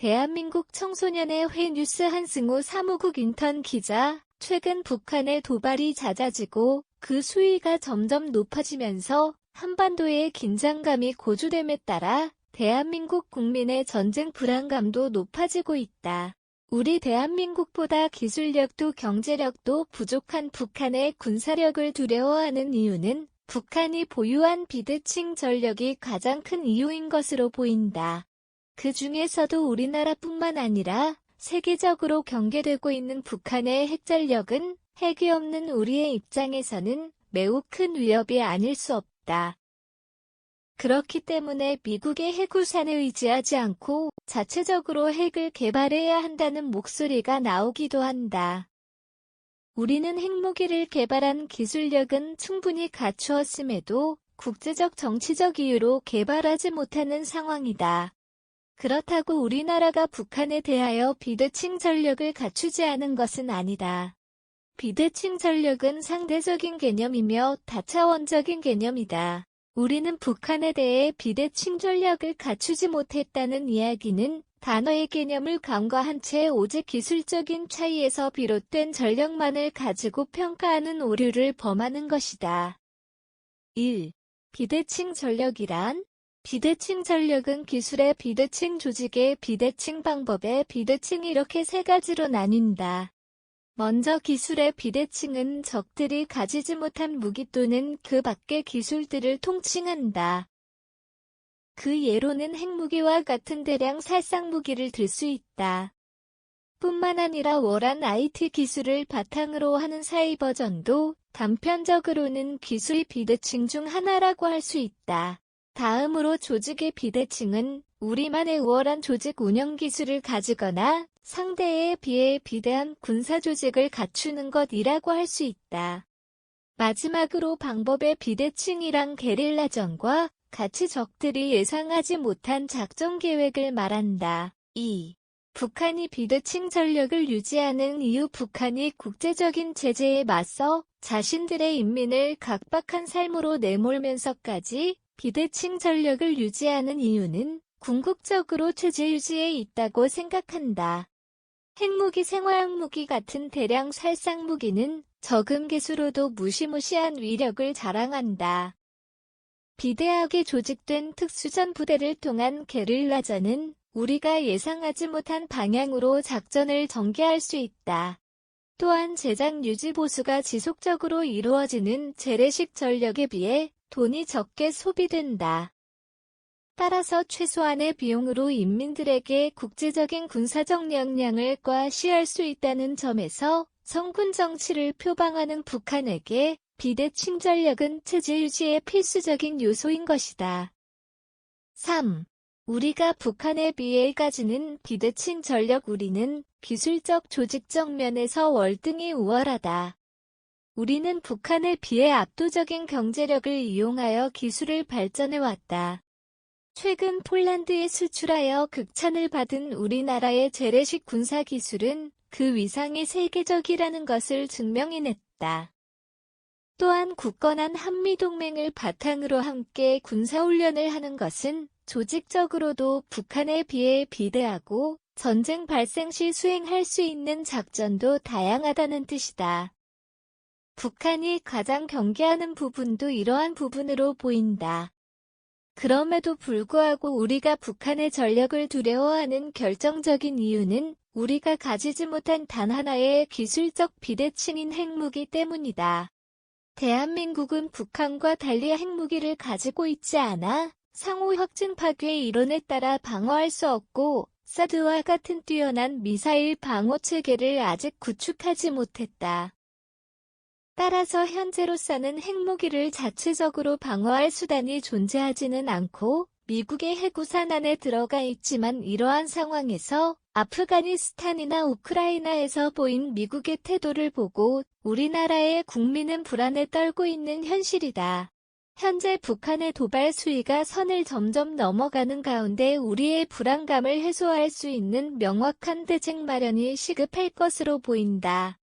대한민국 청소년의 회 뉴스 한승우 사무국 인턴 기자, 최근 북한의 도발이 잦아지고 그 수위가 점점 높아지면서 한반도의 긴장감이 고조됨에 따라 대한민국 국민의 전쟁 불안감도 높아지고 있다. 우리 대한민국보다 기술력도 경제력도 부족한 북한의 군사력을 두려워하는 이유는 북한이 보유한 비대칭 전력이 가장 큰 이유인 것으로 보인다. 그 중에서도 우리나라뿐만 아니라 세계적으로 경계되고 있는 북한의 핵전력은 핵이 없는 우리의 입장에서는 매우 큰 위협이 아닐 수 없다. 그렇기 때문에 미국의 핵우산에 의지하지 않고 자체적으로 핵을 개발해야 한다는 목소리가 나오기도 한다. 우리는 핵무기를 개발한 기술력은 충분히 갖추었음에도 국제적 정치적 이유로 개발하지 못하는 상황이다. 그렇다고 우리나라가 북한에 대하여 비대칭 전력을 갖추지 않은 것은 아니다. 비대칭 전력은 상대적인 개념이며 다차원적인 개념이다. 우리는 북한에 대해 비대칭 전력을 갖추지 못했다는 이야기는 단어의 개념을 간과한 채 오직 기술적인 차이에서 비롯된 전력만을 가지고 평가하는 오류를 범하는 것이다. 1. 비대칭 전력이란? 비대칭 전력은 기술의 비대칭, 조직의 비대칭, 방법의 비대칭 이렇게 세 가지로 나뉜다. 먼저 기술의 비대칭은 적들이 가지지 못한 무기 또는 그 밖의 기술들을 통칭한다. 그 예로는 핵무기와 같은 대량 살상무기를 들 수 있다. 뿐만 아니라 월한 IT 기술을 바탕으로 하는 사이버전도 단편적으로는 기술 비대칭 중 하나라고 할 수 있다. 다음으로 조직의 비대칭은 우리만의 우월한 조직 운영 기술을 가지거나 상대에 비해 비대한 군사조직을 갖추는 것이라고 할 수 있다. 마지막으로 방법의 비대칭이란 게릴라전과 같이 적들이 예상하지 못한 작전 계획을 말한다. 2. 북한이 비대칭 전력을 유지하는 이유. 북한이 국제적인 제재에 맞서 자신들의 인민을 각박한 삶으로 내몰면서까지 비대칭 전력을 유지하는 이유는 궁극적으로 체제 유지에 있다고 생각한다. 핵무기, 생화학무기 같은 대량 살상무기는 적은 기수로도 무시무시한 위력을 자랑한다. 비대하게 조직된 특수전 부대를 통한 게릴라전은 우리가 예상하지 못한 방향으로 작전을 전개할 수 있다. 또한 제작 유지 보수가 지속적으로 이루어지는 재래식 전력에 비해 돈이 적게 소비된다. 따라서 최소한의 비용으로 인민들에게 국제적인 군사적 역량을 과시할 수 있다는 점에서 성군 정치를 표방하는 북한에게 비대칭 전력은 체제 유지의 필수적인 요소인 것이다. 3. 우리가 북한에 비해 가지는 비대칭 전력. 우리는 기술적 조직적 면에서 월등히 우월하다. 우리는 북한에 비해 압도적인 경제력을 이용하여 기술을 발전해왔다. 최근 폴란드에 수출하여 극찬을 받은 우리나라의 재래식 군사기술은 그 위상이 세계적이라는 것을 증명해냈다. 또한 굳건한 한미동맹을 바탕으로 함께 군사훈련을 하는 것은 조직적으로도 북한에 비해 비대하고 전쟁 발생 시 수행할 수 있는 작전도 다양하다는 뜻이다. 북한이 가장 경계하는 부분도 이러한 부분으로 보인다. 그럼에도 불구하고 우리가 북한의 전력을 두려워하는 결정적인 이유는 우리가 가지지 못한 단 하나의 기술적 비대칭인 핵무기 때문이다. 대한민국은 북한과 달리 핵무기를 가지고 있지 않아 상호 확증 파괴 이론에 따라 방어할 수 없고 사드와 같은 뛰어난 미사일 방어 체계를 아직 구축하지 못했다. 따라서 현재로서는 핵무기를 자체적으로 방어할 수단이 존재하지는 않고 미국의 핵우산 안에 들어가 있지만 이러한 상황에서 아프가니스탄이나 우크라이나에서 보인 미국의 태도를 보고 우리나라의 국민은 불안에 떨고 있는 현실이다. 현재 북한의 도발 수위가 선을 점점 넘어가는 가운데 우리의 불안감을 해소할 수 있는 명확한 대책 마련이 시급할 것으로 보인다.